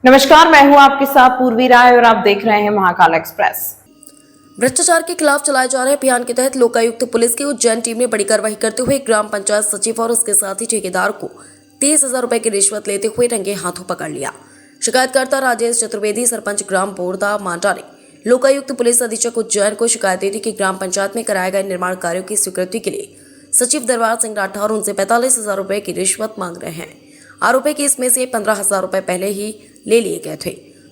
नमस्कार, मैं हूं आपके साथ पूर्वी राय और आप देख रहे हैं महाकाल एक्सप्रेस। भ्रष्टाचार के खिलाफ चलाए जा रहे अभियान के तहत लोकायुक्त पुलिस की उज्जैन टीम ने बड़ी कार्रवाई करते हुए ग्राम पंचायत सचिव और उसके साथी ठेकेदार को 30,000 रुपए की रिश्वत लेते हुए रंगे हाथों पकड़ लिया। शिकायतकर्ता राजेश चतुर्वेदी सरपंच ग्राम बोरदा मांडा ने लोकायुक्त पुलिस अधीक्षक उज्जैन को शिकायत दी थी कि ग्राम पंचायत में कराए गए निर्माण कार्यों की स्वीकृति के लिए सचिव दरबार सिंह राठौर उनसे 45,000 रुपए की रिश्वत मांग रहे हैं। आरोप है कि इसमें से 15,000 रुपए पहले ही ले लिए गए थे,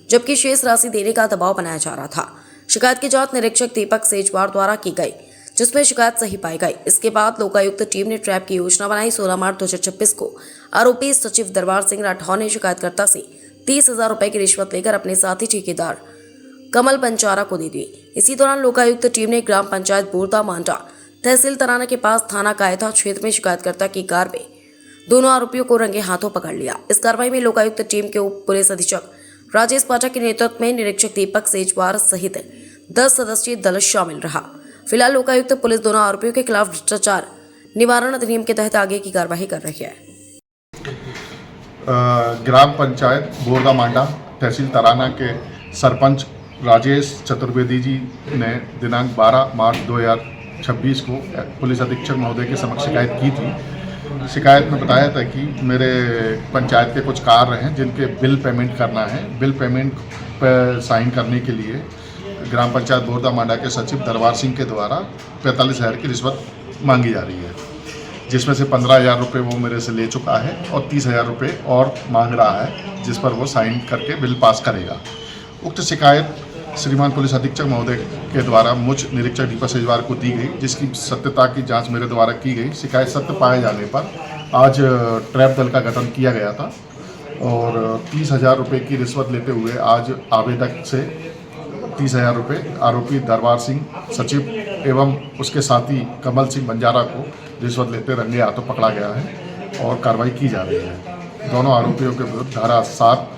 जबकि शेष राशि देने का दबाव बनाया जा रहा था। शिकायत की जांच निरीक्षक दीपक सेजवार द्वारा की गई, जिसमें शिकायत सही पाई गई। इसके बाद लोकायुक्त टीम ने ट्रैप की योजना बनाई। 16 मार्च 2026 को आरोपी सचिव दरबार सिंह राठौर ने शिकायतकर्ता से 30,000 रुपए की रिश्वत लेकर अपने साथी ठेकेदार कमल पंचारा को दे दी। इसी दौरान लोकायुक्त टीम ने ग्राम पंचायत बोरदा मांडा तहसील तराना के पास थाना कायथा क्षेत्र में शिकायतकर्ता की कार में दोनों आरोपियों को रंगे हाथों पकड़ लिया। इस कार्रवाई में लोकायुक्त टीम के उप पुलिस अधीक्षक राजेश पाठक के नेतृत्व में निरीक्षक दीपक सेजवार सहित 10 सदस्यीय दल शामिल रहा। फिलहाल लोकायुक्त पुलिस दोनों आरोपियों के खिलाफ भ्रष्टाचार निवारण अधिनियम के तहत आगे की कार्रवाई कर रही है। ग्राम पंचायत बोरदा मांडा तहसील तराना के सरपंच राजेश चतुर्वेदी जी ने दिनांक 12 मार्च 2026 को पुलिस अधीक्षक महोदय के समक्ष शिकायत की थी। शिकायत में बताया था कि मेरे पंचायत के कुछ कार्य हैं जिनके बिल पेमेंट करना है। बिल पेमेंट पर साइन करने के लिए ग्राम पंचायत बोरदा मांडा के सचिव दरबार सिंह के द्वारा 45,000 की रिश्वत मांगी जा रही है, जिसमें से 15,000 रुपये वो मेरे से ले चुका है और 30,000 रुपये और मांग रहा है, जिस पर वो साइन करके बिल पास करेगा। उक्त शिकायत श्रीमान पुलिस अधीक्षक महोदय के द्वारा मुझ निरीक्षक दीपक सेजवार को दी गई, जिसकी सत्यता की जांच मेरे द्वारा की गई। शिकायत सत्य पाए जाने पर आज ट्रैप दल का गठन किया गया था और 30,000 रुपये की रिश्वत लेते हुए आज आवेदक से 30,000 रुपये आरोपी दरबार सिंह सचिव एवं उसके साथी कमल सिंह बंजारा को रिश्वत लेते रंगे हाथों पकड़ा गया है और कार्रवाई की जा रही है। दोनों आरोपियों के विरुद्ध धारा 7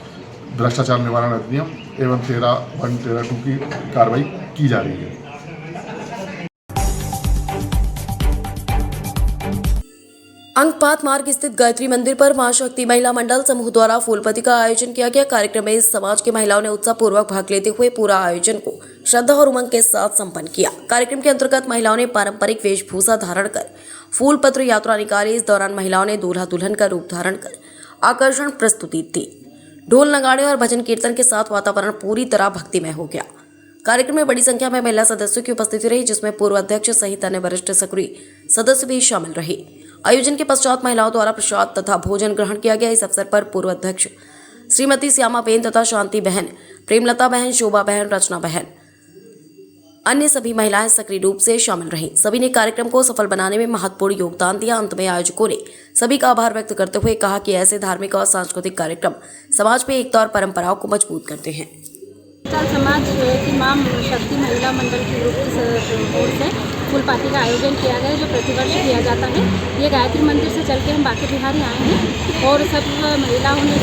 भ्रष्टाचार निवारण अधिनियम एवं 13(1)(13)(2 की कार्रवाई की जा रही है। अंकपात मार्ग स्थित गायत्री मंदिर पर मां शक्ति महिला मंडल समूह द्वारा फूलपति का आयोजन किया गया। कार्यक्रम में समाज की महिलाओं ने उत्साहपूर्वक भाग लेते हुए पूरा आयोजन को श्रद्धा और उमंग के साथ संपन्न किया। कार्यक्रम के अंतर्गत महिलाओं ने पारंपरिक वेशभूषा धारण कर फूल पत्र यात्रा निकाली। इस दौरान महिलाओं ने दूल्हा दुल्हन का रूप धारण कर आकर्षण प्रस्तुति दी। ढोल नगाड़े और भजन कीर्तन के साथ वातावरण पूरी तरह भक्तिमय हो गया। कार्यक्रम में बड़ी संख्या में महिला सदस्यों की उपस्थिति रही, जिसमें पूर्व अध्यक्ष सहित अन्य वरिष्ठ सक्रिय सदस्य भी शामिल रहे। आयोजन के पश्चात महिलाओं द्वारा प्रसाद तथा भोजन ग्रहण किया गया। इस अवसर पर पूर्व अध्यक्ष श्रीमती श्यामा बेन तथा शांति बहन, प्रेमलता बहन, शोभा बहन, रचना बहन, अन्य सभी महिलाएं सक्रिय रूप से शामिल रहीं। सभी ने कार्यक्रम को सफल बनाने में महत्वपूर्ण योगदान दिया। अंत में आयोजकों ने सभी का आभार व्यक्त करते हुए कहा कि ऐसे धार्मिक और सांस्कृतिक कार्यक्रम समाज में एकता और परंपराओं को मजबूत करते हैं। समाज की मां शक्ति महिला मंडल की ग्रुप की ओर से फूल पार्टी का आयोजन किया गया है, जो प्रतिवर्ष किया जाता है। ये गायत्री मंदिर से चल के हम बाकी बिहारी आए हैं और सब महिलाओं ने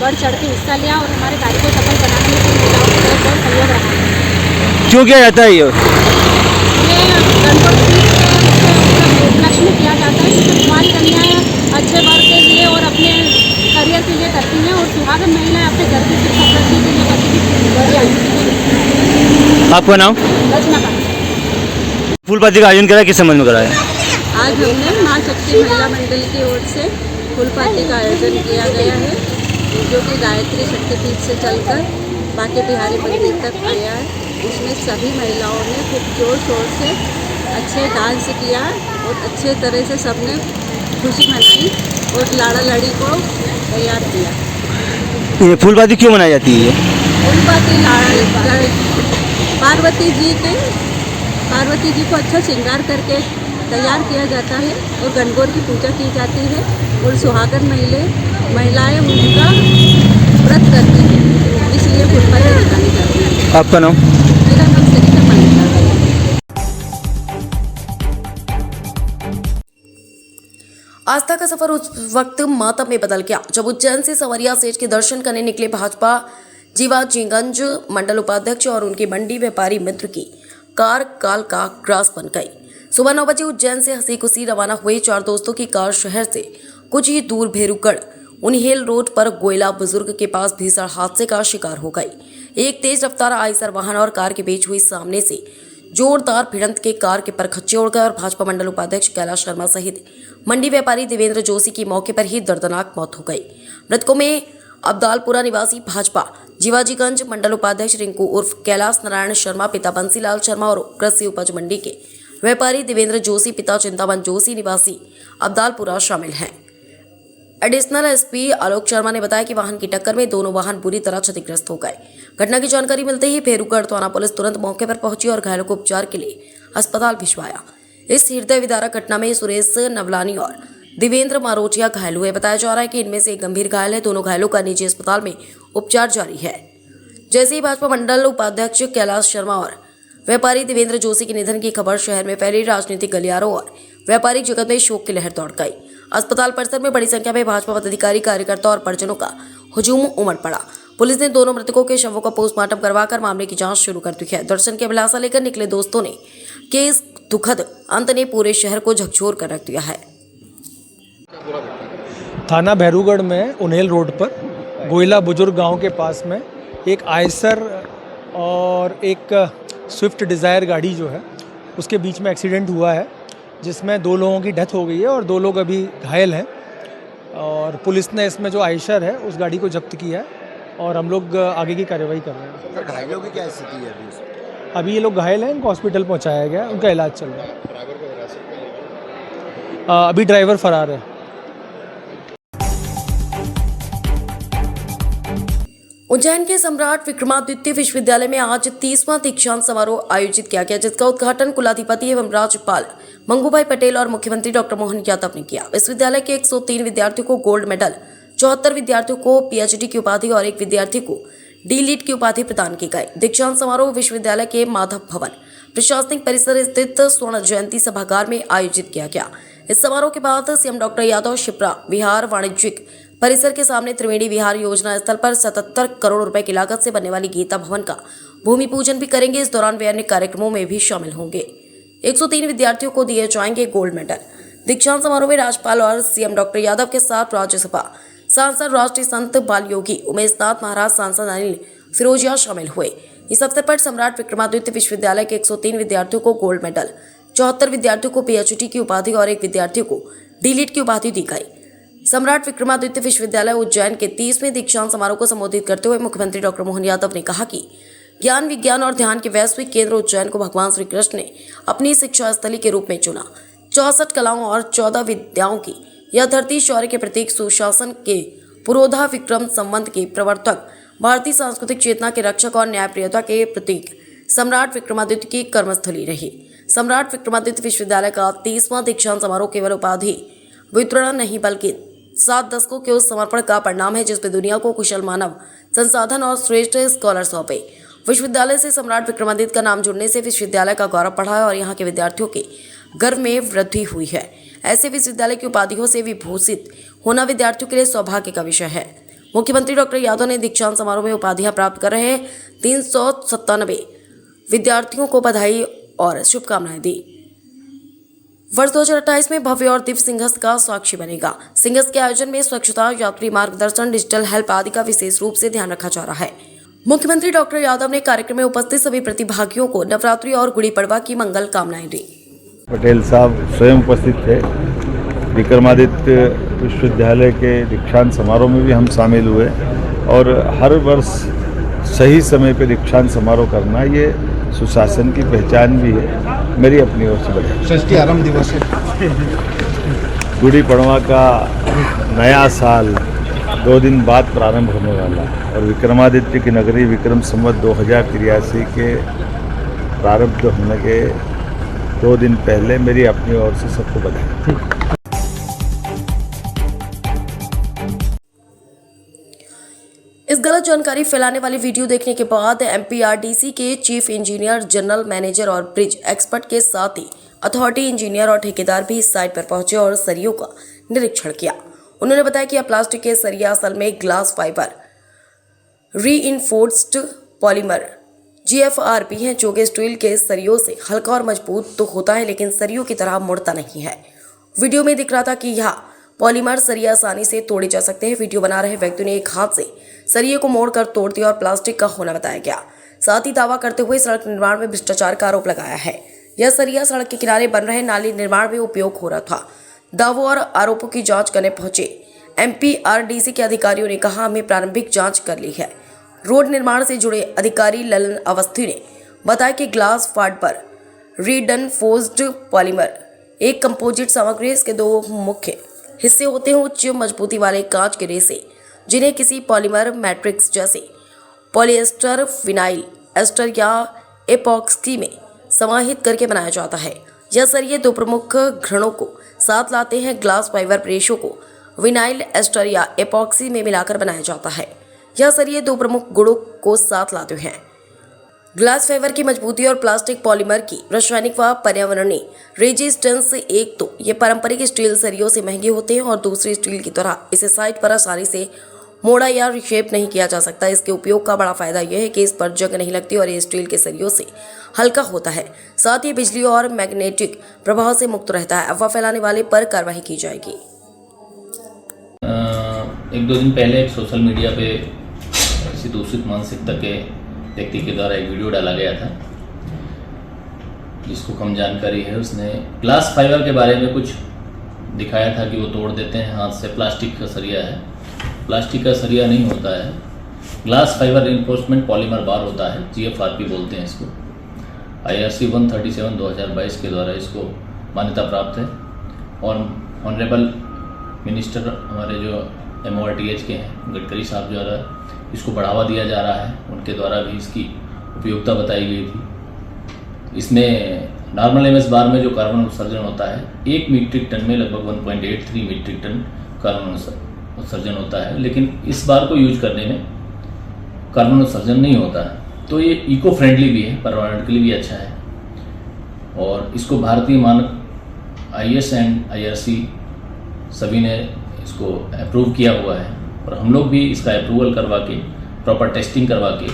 बढ़ चढ़ के हिस्सा लिया और हमारे कार्य को सफल बनाने में महिलाओं को बहुत सहयोग रहा है। क्यों किया जाता है ये उपलक्ष्य में किया जाता है, जिससे कुमारी कन्याएं अच्छे वर्ग के लिए और अपने करियर के लिए करती हैं और सुहागन महिलाएं अपने घर की सुख समृद्धि के लिए करती हैं। आपका नाम? रचना। फूल पार्टी का आयोजन करा, किस संबंध में कराया? आज हमने मां शक्ति महिला मंडल की ओर से फूल पार्टी का आयोजन किया गया है, जो कि गायत्री शक्तिपीठ से चलकर बाके बिहारी मंदिर तक आया है। इसमें सभी महिलाओं ने खूब जोर शोर से अच्छे डांस किया और अच्छे तरह से सबने खुशी मनाई और लाड़ा लाड़ी को तैयार किया। ये फूल पार्टी क्यों मनाई जाती है? फूल पार्टी पार्वती जी को अच्छा श्रृंगार करके तैयार किया जाता है और गणगौर की पूजा की जाती है और सुहागन महिलाएं उनका व्रत करती हैं, इसलिए फूल पार्टी मनाई जाती है। आपका नाम? मेरा नाम सरिता मलिक है। आस्था का सफर उस वक्त मातम में बदल गया जब उज्जैन से संवरिया सेठ के दर्शन करने निकले भाजपा जीवाजीगंज मंडल उपाध्यक्ष और उनके मंडी व्यापारी मित्र की कार काल का ग्रास बन गई। सुबह 9 बजे उज्जैन से हंसी खुशी रवाना हुए 4 दोस्तों की कार शहर से कुछ ही दूर भेरूगढ़ उन्हेल रोड पर गोयला बुजुर्ग के पास भीषण हादसे का शिकार हो गई। एक तेज रफ्तार आइसर वाहन और कार के बीच हुई सामने से जोरदार भिड़ंत के कार के परखच्चे उड़ गए और भाजपा मंडल उपाध्यक्ष कैलाश शर्मा सहित मंडी व्यापारी देवेंद्र जोशी की मौके पर ही दर्दनाक मौत हो गई। मृतकों में अब्दालपुरा निवासी भाजपा जीवाजीगंज मंडल उपाध्यक्ष रिंकू उर्फ कैलाश नारायण शर्मा, पिता बंसीलाल शर्मा और कृषि उपज मंडी के व्यापारी देवेंद्र जोशी, पिता चिंतामन जोशी निवासी अब्दालपुरा शामिल हैं। एडिशनल एसपी आलोक शर्मा ने बताया कि वाहन की टक्कर में दोनों वाहन बुरी तरह क्षतिग्रस्त हो गए। घटना की जानकारी मिलते ही भेरूगढ़ थाना पुलिस तुरंत मौके पर पहुंची और घायलों को उपचार के लिए अस्पताल भिजवाया। इस हृदय विदारक घटना में सुरेश नवलानी और देवेंद्र मारोटिया घायल हुए। बताया जा रहा है कि इनमें से एक गंभीर घायल है। दोनों घायलों का निजी अस्पताल में उपचार जारी है। जैसे ही भाजपा मंडल उपाध्यक्ष कैलाश शर्मा और व्यापारी देवेंद्र जोशी के निधन की खबर शहर में फैली, राजनीतिक गलियारों और व्यापारिक जगत में शोक की लहर दौड़ गई। अस्पताल परिसर में बड़ी संख्या में भाजपा पदाधिकारी, कार्यकर्ता और परिजनों का हुजूम उमड़ पड़ा। पुलिस ने दोनों मृतकों के शवों का पोस्टमार्टम करवाकर मामले की जांच शुरू कर दी है। दर्शन की अभिलाषा लेकर निकले दोस्तों ने के इस दुखद अंत ने पूरे शहर को झकझोर कर रख दिया है। थाना भैरूगढ़ में उन्हेल रोड पर गोयला बुजुर्ग गांव के पास में एक आइसर और एक स्विफ्ट डिज़ायर गाड़ी जो है उसके बीच में एक्सीडेंट हुआ है, जिसमें 2 लोगों की डेथ हो गई है और 2 लोग अभी घायल हैं। और पुलिस ने इसमें जो आइसर है उस गाड़ी को जब्त किया है और हम लोग आगे की कार्रवाई कर रहे हैं। तो घायलों की क्या स्थिति है अभी ये लोग घायल हैं, इनको हॉस्पिटल पहुंचाया गया है, उनका इलाज चल रहा है। अभी ड्राइवर फरार है। उज्जैन के सम्राट विक्रमादित्य विश्वविद्यालय में आज 30वां दीक्षांत समारोह आयोजित किया गया, जिसका उद्घाटन कुलाधिपति एवं राज्यपाल मंगूभाई पटेल और मुख्यमंत्री डॉक्टर मोहन यादव ने किया। विश्वविद्यालय के 103 विद्यार्थियों को गोल्ड मेडल, 74 विद्यार्थियों को पीएचडी की उपाधि और 1 विद्यार्थी को डी.लिट की उपाधि प्रदान की गई। दीक्षांत समारोह विश्वविद्यालय के माधव भवन प्रशासनिक परिसर स्थित स्वर्ण जयंती सभागार में आयोजित किया गया। इस समारोह के बाद सीएम डॉक्टर यादव शिप्रा विहार वाणिज्यिक परिसर के सामने त्रिवेणी विहार योजना स्थल पर 77 करोड़ रुपए की लागत से बनने वाली गीता भवन का भूमि पूजन भी करेंगे। इस दौरान वे अन्य कार्यक्रमों में भी शामिल होंगे। 103 विद्यार्थियों को दिए जाएंगे गोल्ड मेडल। दीक्षांत समारोह में राज्यपाल और सीएम डॉक्टर यादव के साथ राज्यसभा सांसद राष्ट्रीय संत बाल योगी उमेशनाथ महाराज, सांसद अनिल फिरोजिया शामिल हुए। इस अवसर पर सम्राट विक्रमादित्य विश्वविद्यालय के 103 विद्यार्थियों को गोल्ड मेडल, 74 विद्यार्थियों को पीएचडी की उपाधि और 1 विद्यार्थी को डी.लिट की उपाधि दी गई। सम्राट विक्रमादित्य विश्वविद्यालय उज्जैन के 30वें दीक्षांत समारोह को संबोधित करते हुए मुख्यमंत्री डॉक्टर मोहन यादव ने कहा कि ज्ञान, विज्ञान और ध्यान के वैश्विक केंद्र उज्जैन को भगवान श्री कृष्ण ने अपनी शिक्षा स्थली के रूप में चुना। 64 कलाओं और 14 विद्याओं की यह धरती शौर्य के प्रतीक, सुशासन के पुरोधा, विक्रम संवत के प्रवर्तक, भारतीय सांस्कृतिक चेतना के रक्षक और न्यायप्रियता के प्रतीक सम्राट विक्रमादित्य की कर्मस्थली रही। सम्राट विक्रमादित्य विश्वविद्यालय का 30वां दीक्षांत समारोह केवल उपाधि वितरण नहीं बल्कि 7 दशकों के उस समर्पण का परिणाम है जिसमें दुनिया को कुशल मानव संसाधन और श्रेष्ठ स्कॉलर सौंपे। विश्वविद्यालय से सम्राट विक्रमादित्य का नाम जुड़ने से विश्वविद्यालय का गौरव बढ़ा है और यहाँ के विद्यार्थियों के गर्व में वृद्धि हुई है। ऐसे विश्वविद्यालय की उपाधियों से विभूषित होना विद्यार्थियों के लिए सौभाग्य का विषय है। मुख्यमंत्री डॉक्टर यादव ने दीक्षांत समारोह में उपाधियां प्राप्त कर रहे 397 विद्यार्थियों को बधाई और शुभकामनाएं दी। वर्ष 2028 में भव्य और दिव्य सिंहस्थ का साक्षी बनेगा। सिंहस्थ के आयोजन में स्वच्छता, यात्री मार्गदर्शन, डिजिटल हेल्प आदि का विशेष रूप से ध्यान रखा जा रहा है। मुख्यमंत्री डॉक्टर यादव ने कार्यक्रम में उपस्थित सभी प्रतिभागियों को नवरात्रि और गुड़ी पड़वा की मंगल कामनाएं दी। पटेल साहब स्वयं उपस्थित थे। विक्रमादित्य विश्वविद्यालय के दीक्षांत समारोह में भी हम शामिल हुए और हर वर्ष सही समय पर दीक्षांत समारोह करना ये सुशासन की पहचान भी है। मेरी अपनी ओर से बधाई। षष्ठी आरंभ दिवस है। गुड़ी पड़वा का नया साल 2 दिन बाद प्रारंभ होने वाला है और विक्रमादित्य की नगरी विक्रम संवत 2083 के प्रारब्ध होने के 2 दिन पहले मेरी अपनी ओर से सबको बधाई। इस गलत जानकारी फैलाने वाली वीडियो देखने के बाद एमपीआरडीसी के चीफ इंजीनियर, जनरल मैनेजर और ब्रिज एक्सपर्ट के साथ ही अथॉरिटी इंजीनियर और ठेकेदार भी इस साइट पर पहुंचे और सरियों का निरीक्षण किया। उन्होंने बताया कि यह प्लास्टिक के सरिया असल में glass fibre reinforced polymer GFRP हैं, जो कि स्टील के सरियों से हल्का और मजबूत तो होता है लेकिन सरियों की तरह मुड़ता नहीं है। वीडियो में दिख रहा था कि यह पॉलीमर सरिया आसानी से तोड़े जा सकते हैं। वीडियो बना रहे व्यक्ति ने एक हाथ से सरिये को मोड़कर तोड़ दिया और प्लास्टिक का होना बताया गया। साथ ही दावा करते हुए सड़क निर्माण में भ्रष्टाचार का आरोप लगाया है। यह सरिया सड़क के किनारे बन रहे नाली निर्माण में उपयोग हो रहा था। दावों और आरोपों की जांच करने पहुंचे MPRDC के अधिकारियों ने कहा, हमें प्रारंभिक जांच कर ली है। रोड निर्माण से जुड़े अधिकारी ललन अवस्थी ने बताया कि ग्लास फार्ड पर रीइंफोर्स्ड पॉलीमर एक कंपोजिट सामग्री, इसके दो मुख्य हिस्से होते हैं। उच्च मजबूती वाले कांच के रेसे, जिन्हें किसी पॉलीमर मैट्रिक्स जैसे पॉलिएस्टर, विनाइल एस्टर या एपॉक्सी में समाहित करके बनाया जाता है। यह सरिये दो प्रमुख घृणों को साथ लाते हैं। ग्लास फाइबर रेशों को विनाइल एस्टर या एपॉक्सी में मिलाकर बनाया जाता है। यह सरिये दो प्रमुख गुणों को साथ लाते हैं। ग्लास फाइबर की मजबूती और प्लास्टिक पॉलीमर की रासायनिक व पर्यावरणीय रेजिस्टेंस। एक तो ये पारंपरिक स्टील सरियों से महंगे होते हैं और दूसरी स्टील की तरह इसे साइड पर आसानी से मोड़ा या रिशेप नहीं किया जा सकता। इसके उपयोग का बड़ा फायदा यह है कि इस पर जंग नहीं लगती और ये स्टील के सरियों से हल्का होता है। साथ ही बिजली और मैग्नेटिक प्रभाव से मुक्त रहता है। अफवाह फैलाने वाले पर कार्रवाई की जाएगी। एक दो दिन पहले एक सोशल मीडिया पे किसी दूषित मानसिकता के व्यक्ति के द्वारा एक वीडियो डाला गया था, जिसको कम जानकारी है। उसने ग्लास फाइबर के बारे में कुछ दिखाया था कि वो तोड़ देते हैं हाथ से। प्लास्टिक का सरिया है, प्लास्टिक का सरिया नहीं होता है। ग्लास फाइबर रिइंफोर्समेंट पॉलीमर बार होता है, GFRP बोलते हैं इसको। IRC 137 2022 के द्वारा इसको मान्यता प्राप्त है और ऑनरेबल मिनिस्टर हमारे जो MORTH के हैं, गडकरी साहब द्वारा इसको बढ़ावा दिया जा रहा है। उनके द्वारा भी इसकी उपयोगिता बताई गई थी। इसमें नॉर्मल MS बार में जो कार्बन उत्सर्जन होता है, 1 मीट्रिक टन में लगभग 1.83 मीट्रिक टन कार्बन उत्सर्जन होता है, लेकिन इस बार को यूज करने में कार्बन उत्सर्जन नहीं होता है। तो ये इको फ्रेंडली भी है, पर्यावरण के लिए भी अच्छा है। और इसको भारतीय मानक IS एंड IRC सभी ने इसको अप्रूव किया हुआ है और हम लोग भी इसका अप्रूवल करवा के, प्रॉपर टेस्टिंग करवा के,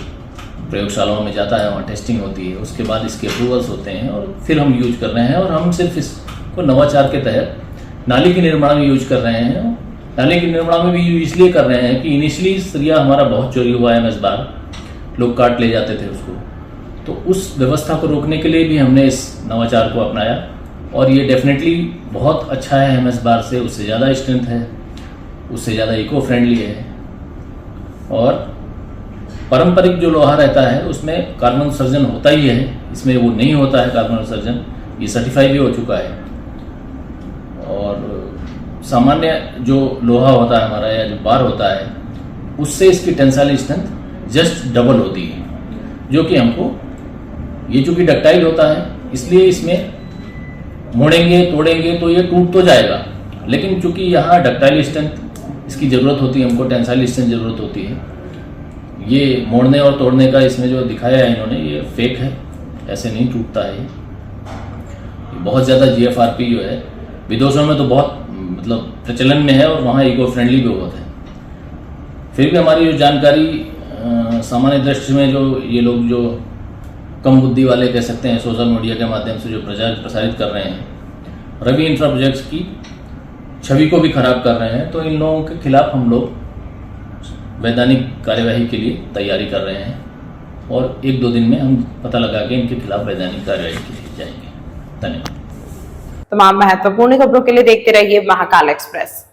प्रयोगशालाओं में जाता है, वहाँ टेस्टिंग होती है, उसके बाद इसके अप्रूवल्स होते हैं और फिर हम यूज कर रहे हैं। और हम सिर्फ इसको नवाचार के तहत नाली के निर्माण में यूज कर रहे हैं। नाली के निर्माण में भी इसलिए कर रहे हैं कि इनिशियली सरिया हमारा बहुत चोरी हुआ है, MS बार लोग काट ले जाते थे उसको, तो उस व्यवस्था को रोकने के लिए भी हमने इस नवाचार को अपनाया और ये डेफिनेटली बहुत अच्छा है। MS बार से उससे ज़्यादा स्ट्रेंथ है, उससे ज़्यादा इको फ्रेंडली है। और पारंपरिक जो लोहा रहता है उसमें कार्बन उत्सर्जन होता ही है, इसमें वो नहीं होता है कार्बन उत्सर्जन। ये सर्टिफाई भी हो चुका है। और सामान्य जो लोहा होता है हमारा या जो बार होता है, उससे इसकी टेंसाइल स्ट्रेंथ जस्ट डबल होती है, जो कि हमको ये चूँकि डक्टाइल होता है इसलिए इसमें मोड़ेंगे तोड़ेंगे तो ये टूट तो जाएगा, लेकिन चूँकि यहाँ डक्टाइल स्ट्रेंथ इसकी ज़रूरत होती है, हमको टेंसाइल स्ट्रेंथ ज़रूरत होती है। ये मोड़ने और तोड़ने का इसमें जो दिखाया है इन्होंने, ये फेक है, ऐसे नहीं टूटता है। ये बहुत ज़्यादा GFRP जो है विदेशों में तो बहुत मतलब प्रचलन में है और वहाँ इको फ्रेंडली भी बहुत है। फिर भी हमारी जो जानकारी सामान्य दृष्टि में जो ये लोग जो कम बुद्धि वाले कह सकते हैं, सोशल मीडिया के माध्यम से जो प्रसारित कर रहे हैं, रवि इंफ्रा प्रोजेक्ट्स की छवि को भी खराब कर रहे हैं, तो इन लोगों के खिलाफ हम लोग वैधानिक कार्यवाही के लिए तैयारी कर रहे हैं और 1-2 दिन में हम पता लगा के इनके खिलाफ वैधानिक कार्यवाही के लिए जाएंगे। धन्यवाद। तमाम महत्वपूर्ण खबरों के लिए देखते रहिए महाकाल एक्सप्रेस।